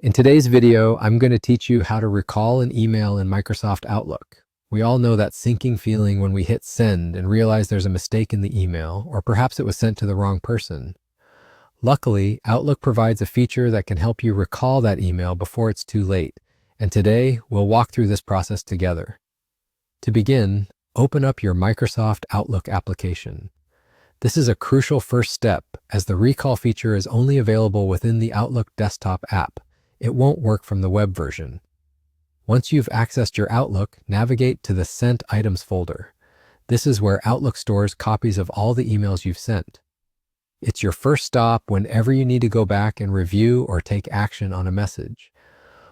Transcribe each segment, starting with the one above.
In today's video, I'm going to teach you how to recall an email in Microsoft Outlook. We all know that sinking feeling when we hit send and realize there's a mistake in the email, or perhaps it was sent to the wrong person. Luckily, Outlook provides a feature that can help you recall that email before it's too late, and today we'll walk through this process together. To begin, open up your Microsoft Outlook application. This is a crucial first step, as the recall feature is only available within the Outlook desktop app. It won't work from the web version. Once you've accessed your Outlook, navigate to the Sent Items folder. This is where Outlook stores copies of all the emails you've sent. It's your first stop whenever you need to go back and review or take action on a message.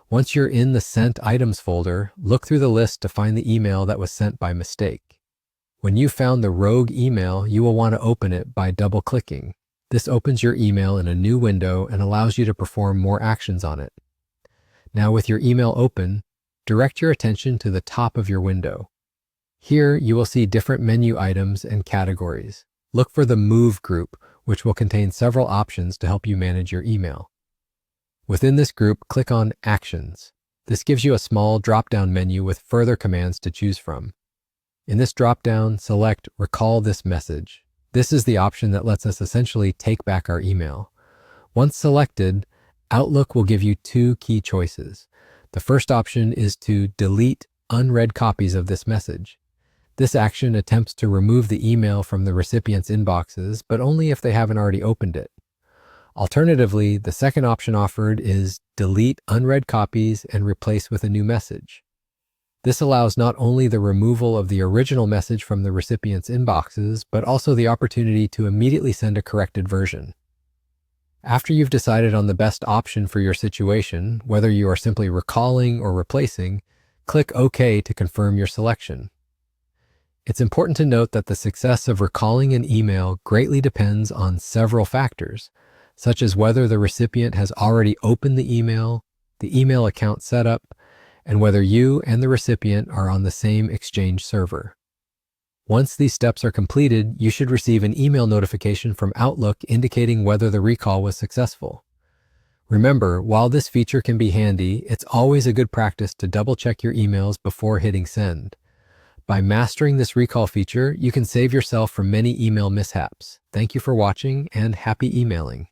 Once you're in the Sent Items folder, look through the list to find the email that was sent by mistake. When you found the rogue email, you will want to open it by double-clicking. This opens your email in a new window and allows you to perform more actions on it. Now with your email open, direct your attention to the top of your window. Here you will see different menu items and categories. Look for the Move group, which will contain several options to help you manage your email. Within this group, click on Actions. This gives you a small drop-down menu with further commands to choose from. In this drop-down, select Recall this message. This is the option that lets us essentially take back our email. Once selected, Outlook will give you two key choices. The first option is to delete unread copies of this message. This action attempts to remove the email from the recipient's inboxes, but only if they haven't already opened it. Alternatively, the second option offered is delete unread copies and replace with a new message. This allows not only the removal of the original message from the recipient's inboxes, but also the opportunity to immediately send a corrected version. After you've decided on the best option for your situation, whether you are simply recalling or replacing, click OK to confirm your selection. It's important to note that the success of recalling an email greatly depends on several factors, such as whether the recipient has already opened the email account setup, and whether you and the recipient are on the same Exchange server. Once these steps are completed, you should receive an email notification from Outlook indicating whether the recall was successful. Remember, while this feature can be handy, it's always a good practice to double-check your emails before hitting send. By mastering this recall feature, you can save yourself from many email mishaps. Thank you for watching, and happy emailing.